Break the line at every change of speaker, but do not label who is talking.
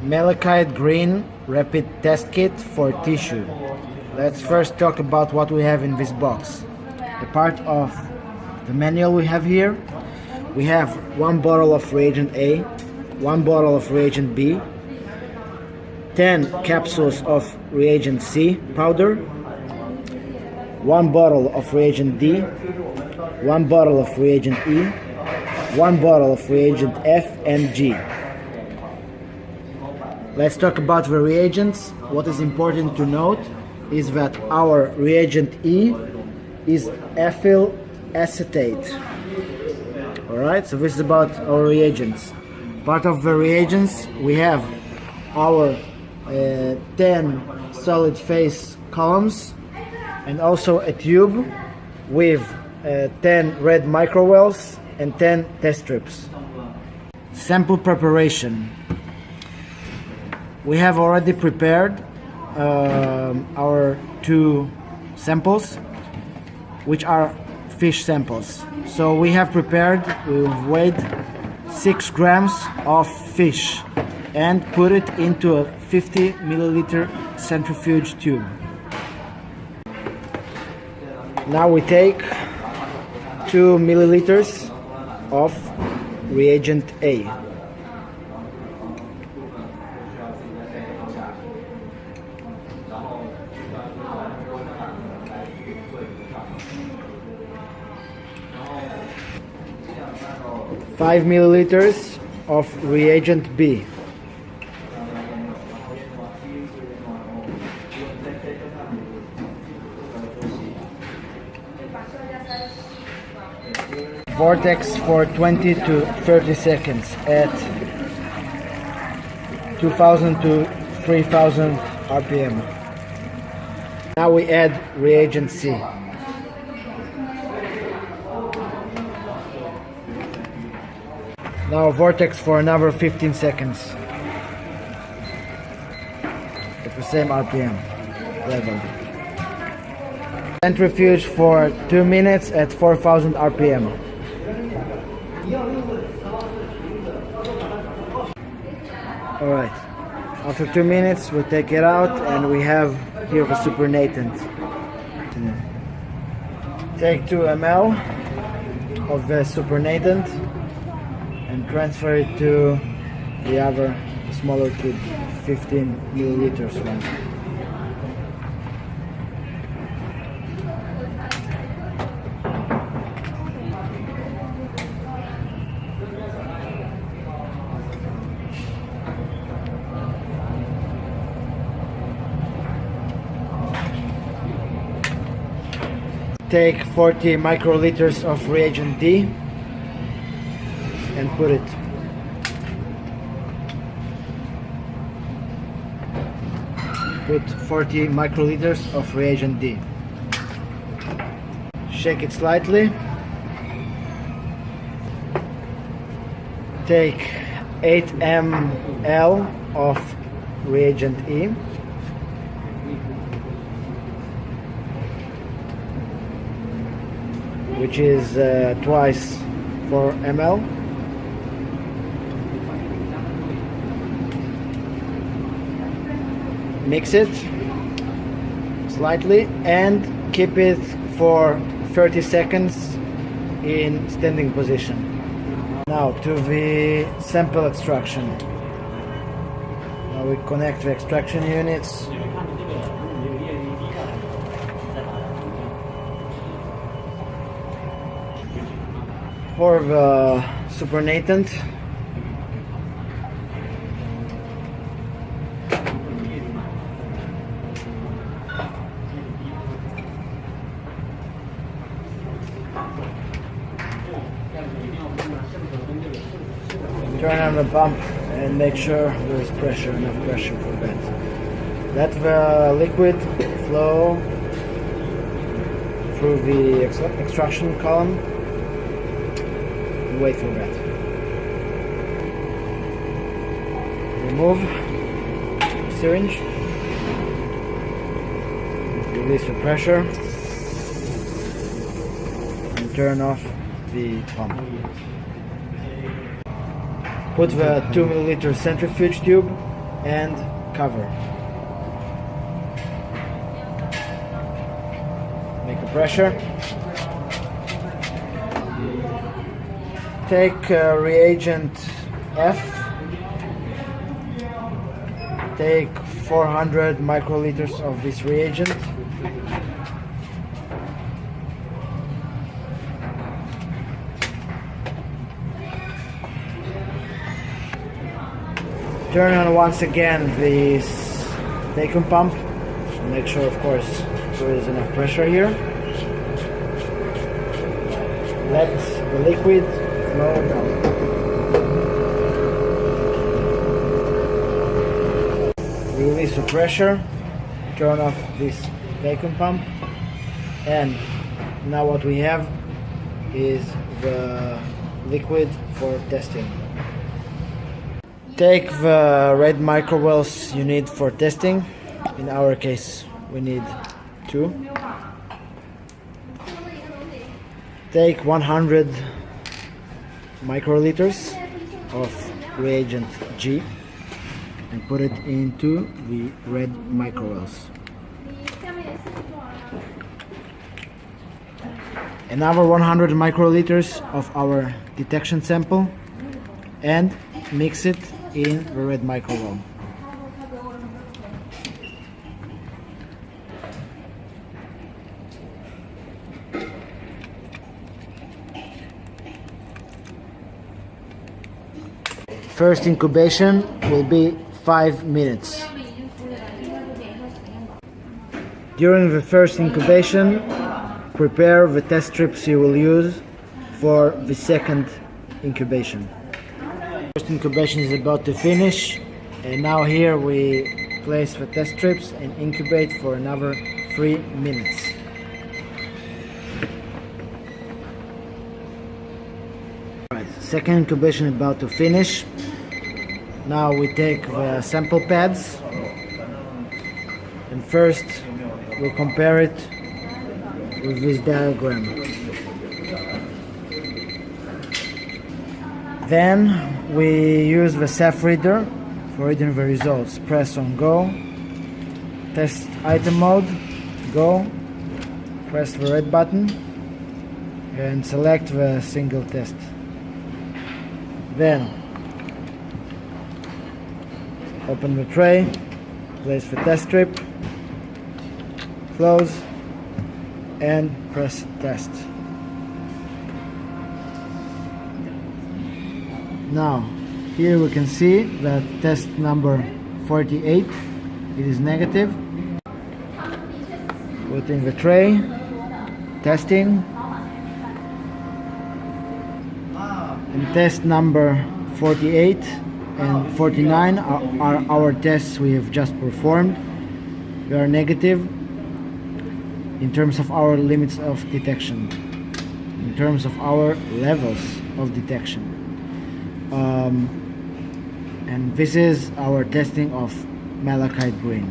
Malachite green rapid test kit for tissue. Let's first talk about what we have in this box. The part of the manual we have here, we have 1 bottle of reagent A, 1 bottle of reagent B, 10 capsules of reagent C powder, 1 bottle of reagent D, 1 bottle of reagent E, 1 bottle of reagent F and G. Let's talk about the reagents. What is important to note is that our reagent E is ethyl acetate. Alright, so this is about our reagents. Part of the reagents, we have our 10 solid phase columns and also a tube with 10 red microwells and 10 test strips. Sample preparation. We have already prepared our 2 samples, which are fish samples. So we have prepared, we've weighed 6 grams of fish and put it into a 50 milliliter centrifuge tube. Now we take 2 milliliters of reagent A. Five milliliters of reagent B. Vortex for 20 to 30 seconds at 2000 to 3000 RPM. Now we add reagent C. Now vortex for another 15 seconds at the same RPM level. Centrifuge for 2 minutes at 4000 RPM. Alright, after 2 minutes we take it out and we have here the supernatant. Take 2 ml of the supernatant and transfer it to the other smaller tube, 15 milliliters one. Take 40 microliters of reagent D and put it. Put 40 microliters of reagent D. Shake it slightly. Take 8 ml of reagent E. Which is twice 4 ml. Mix it slightly and keep it for 30 seconds in standing position. Now to the sample extraction. Now we connect the extraction units. Pour the supernatant. Turn on the pump and make sure there is pressure, enough pressure for that. Let the liquid flow through the extraction column. Wait for that. Remove syringe. Release the pressure and turn off the pump. Put the 2 milliliter centrifuge tube and cover. Make a pressure. Take reagent F. Take 400 microliters of this reagent. Turn on once again this vacuum pump. Make sure, of course, there is enough pressure here. Let the liquid flow down. Release the pressure. Turn off this vacuum pump. And now what we have is the liquid for testing. Take the red microwells you need for testing. In our case, we need 2. Take 100 microliters of reagent G and put it into the red microwells. Another 100 microliters of our detection sample and mix it in the red microwell. First incubation will be 5 minutes. During the first incubation, prepare the test strips you will use for the second incubation. First incubation is about to finish, and now here we place the test strips and incubate for another 3 minutes. Right, second incubation about to finish. Now we take the sample pads and first we compare it with this diagram. Then we use the SAF reader for reading the results. Press on go, test item mode, go, press the red button and select the single test. Then open the tray, place the test strip, close and press test. Now here we can see that test number 48, it is negative. Put in the tray, testing, and test number 48 and 49 are our tests we have just performed. They are negative in terms of our limits of detection, in terms of our levels of detection. And this is our testing of malachite green.